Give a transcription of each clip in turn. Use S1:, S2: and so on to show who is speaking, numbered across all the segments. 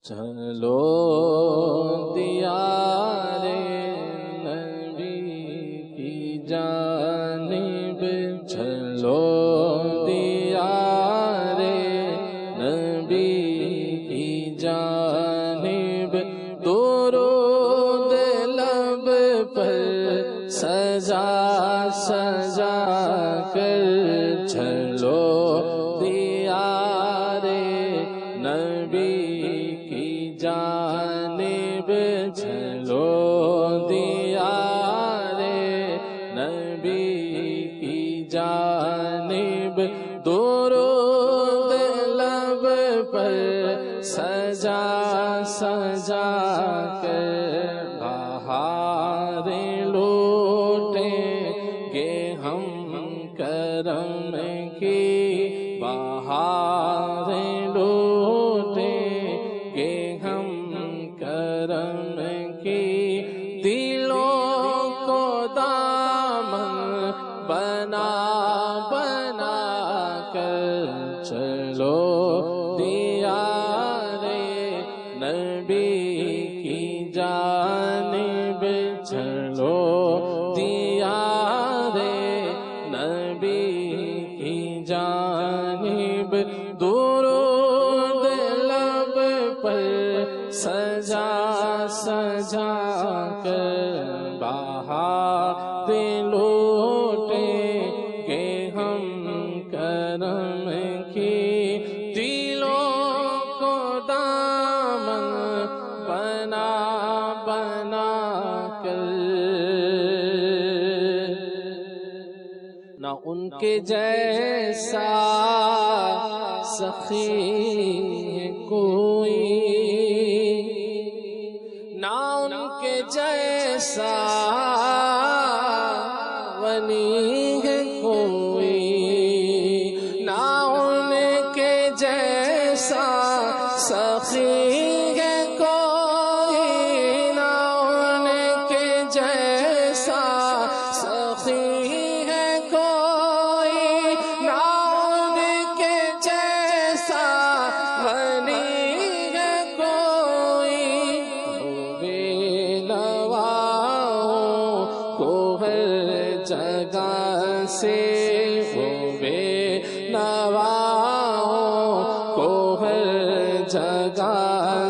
S1: چلو دیار نبی کی جانب، چلو دیار نبی کی جانب، درود لب پر سجا سجا کر، چلو دیار نبی جانب، چلو دیار نبی کی جانب، درود لب پر سجا سجا کر، بہاریں لوٹیں گے ہم کرم کی، بہاریں لوٹیں گے ہم کرم کی، دلوں کو دامن بنا بنا کر، چلو دیار نبی کی جانب، چلو دیار نبی کی جانب، درود لب پر سجا سجا کر، بہاریں لوٹیں گے ہم کرم کی، دلوں کو دامن بنا بنا کر، نہ ان کے جیسا سخی ہے کوئی، نہ ان کے جیسا ولی ہے کوئی، نہ ان کے جیسا سخی ہے کوئی، نہ ان کے جیسا سخی ہے کوئی، نہ ان کے جیسا ولی ہے کوئی، بے نواؤں کو ہر جگہ سے، وہ بے نواؤں کو ہر جگہ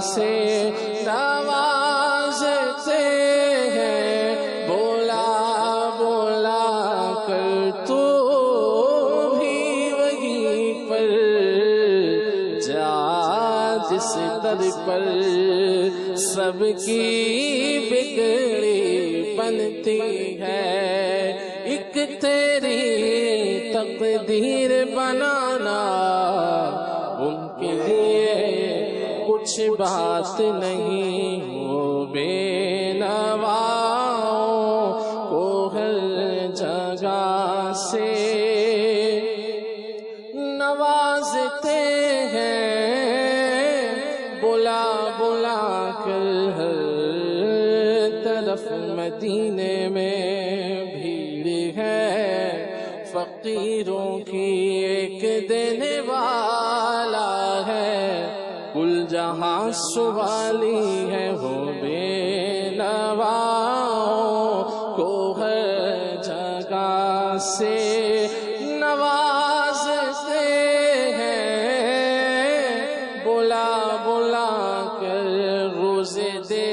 S1: سے نوازتے ہیں، بولا بولا کر تو بھی وہیں پر جا، جس در پر سب کی بگڑی بنتی ہے، ایک تیری تقدیر بنانا ان کے لیے کچھ بات نہیں، وہ بے نواؤں کو ہر جگہ سے نوازتے ہیں، بلا بلا کر، ہر طرف مدینے میں بھیڑ ہے فقیروں کی، ایک دینے والا ہے، کل جہاں سوالی ہے، وہ بے نواؤں کو ہر جگہ سے نوازتے ہیں، بلا بلا کر، روزے دے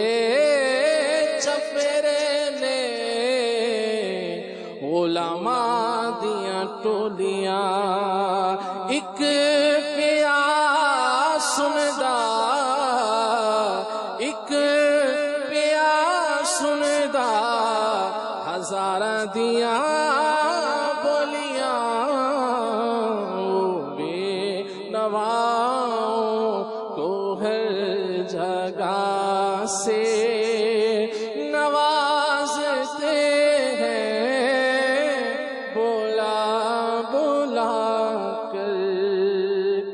S1: چپیرے نے علماء دیاں ٹولیاں، ایک پیاس سندا، ایک پیاس سندا، ہزاراں دیاں بولیاں، بے نواؤں کو ہر جگہ سے نوازتے ہیں، بولا بولا کر،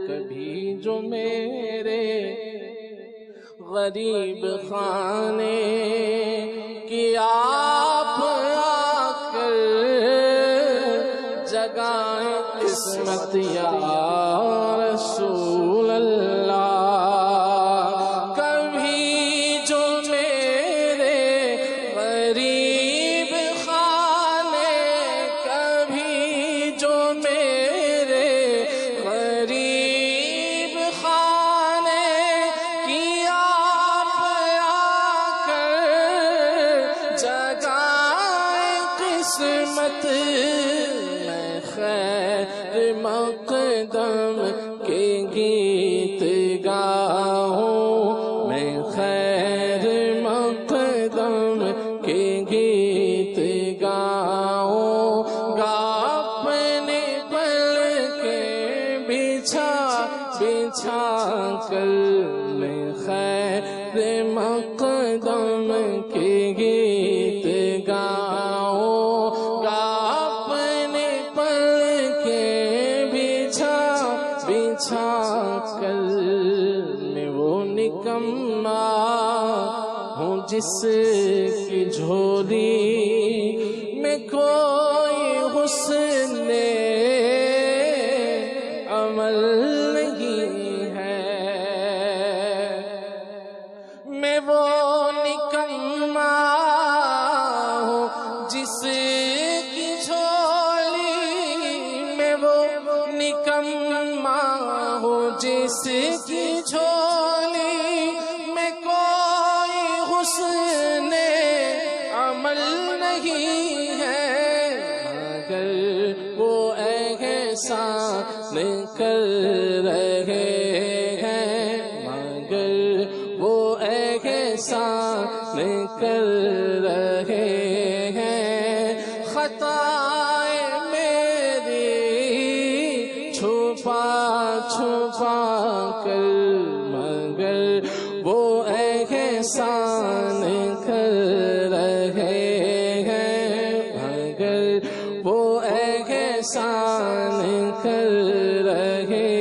S1: کبھی جو میرے غریب خانے کی آپ آ کر جگائیں قسمت یا رسول اللہ، عصمت میں خیر مقدم کے گیت گاؤں، میں خیر مقدم کے گیت گاؤں، گا اپنے پل کے بچھا بچھا کر میں خیر مقدم کے گیت گاؤں، گا اپنے پل کے بچھا بچھا کر میں وہ نکما ہوں جس کی جھولی میں کوئی حسن عمل نہیں ہے، میں وہ نکما ہوں جس کی جھولی میں وہ نکما ہوں جس کی جھولی میں کوئی حسن عمل نہیں ہے، مگر وہ احسان کر رہے ہیں، مگر وہ احسان کر رہے ہیں، خطائیں میری چھپا چھپا کر مگر وہ احسان کر رہے ہیں، مگر وہ احسان کر رہے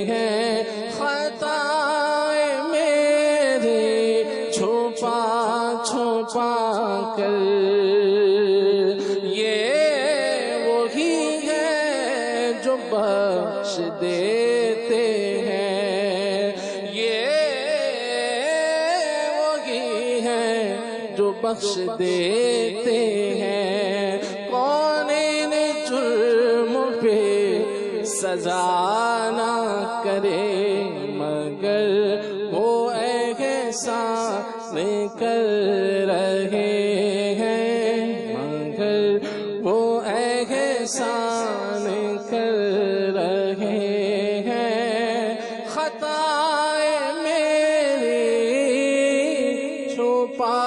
S1: ہیں، خطائیں میری چھپا چھپا کر، یہ وہی ہے جو بخش دیتے ہیں، یہ وہی ہے جو بخش دیتے ہیں، کونین جرم پہ سزا نہ کرے مگر وہ احسان کر رہے ہیں، مگر وہ احسان کر رہے ہیں، خطائیں میری چھپا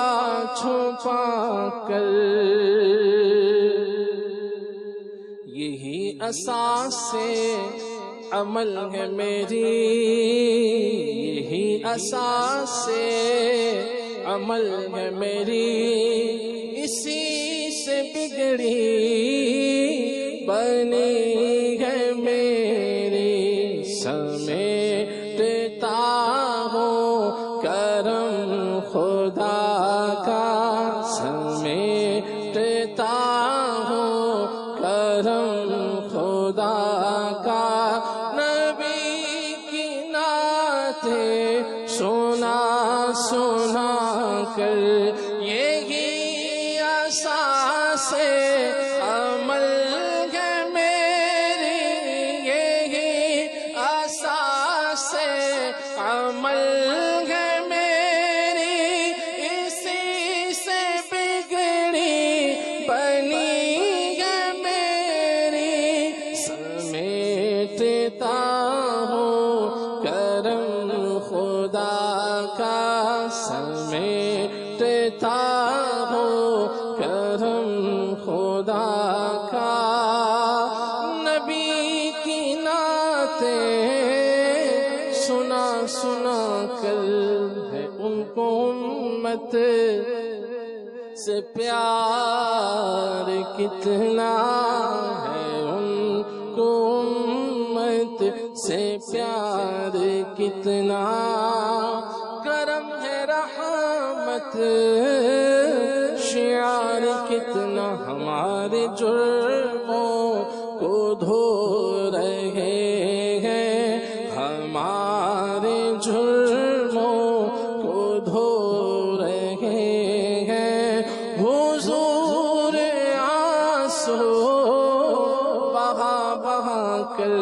S1: چھپا کر، یہی اساس عمل ہے میری، یہی اساس عمل ہے میری، اسی سے بگڑی بنی ہے میری، سمیٹتا ہوں کرم خدا کا، سمیٹتا ہوں کرم خدا کا، نبی کی نعتیں سنا سنا کر، یہی اساس عمل ہے میری، یہی اساس عمل ہے میری، اسی سے بگڑی بنی ہے میری، سمیٹتا ہوں کرم خدا کا، سمیٹتا ہوں کرم خدا کا، نبی کی نعتیں سنا سنا کر ہے ان کو امت سے پیار کتنا ہے، ان کو امت سے پیار کتنا، کرم ہے رحمت شعار کتنا، ہمارے جرموں کو دھو رہے ہیں، ہمارے جرموں کو دھو رہے ہیں، حضور آنسو بہا بہا کر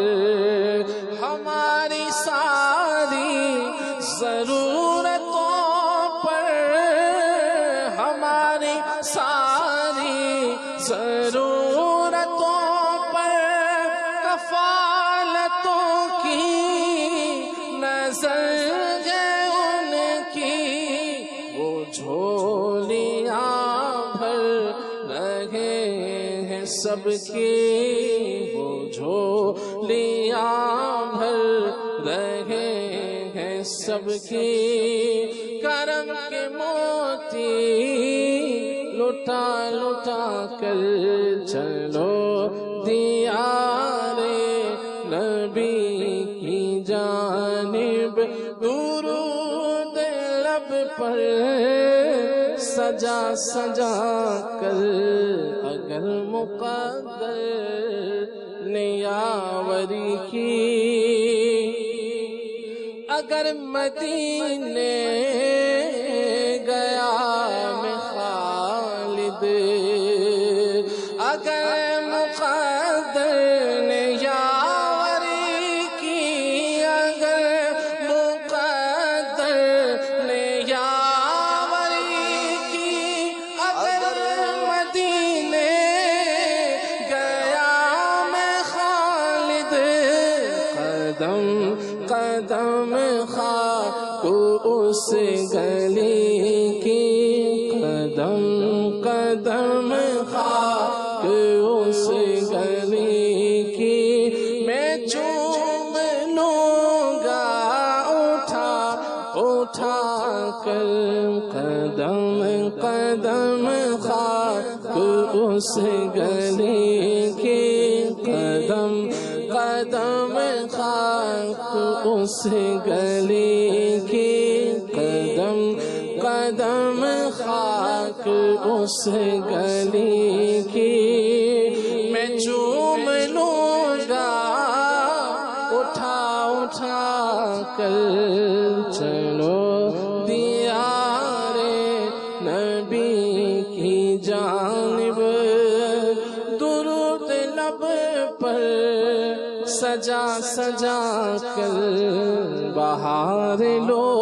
S1: ہماری ساری ضرورتوں پر، ہماری ساری ضرورتوں سب کی وہ جھولیاں بھر رہے ہیں سب کی، کرم کے موتی لٹا لٹا کر چلو دیار نبی کی جانب، درود لب پر سجا سجا کر، اگر مقدر نے یاوری کی، اگر مدینے گیا میں خالد، اگر مقدر نے یاوری کی، اگر مقدر نے یاوری کی، اگر مدینے گیا میں خالد، قدم قدم خاک اس گلی کی، قدم قدم خاک اس گلی کی، میں چوم لوں گا اٹھا اٹھا کر، قدم قدم خاک اس گلی کی، قدم قدم خاک اس گلی کی، قدم قدم خاک اس گلی کی، میں چوم لوں گا اٹھا اٹھا کر، چلو دیار نبی کی جانب، درود لب پر سجا سجا کر، بہار لو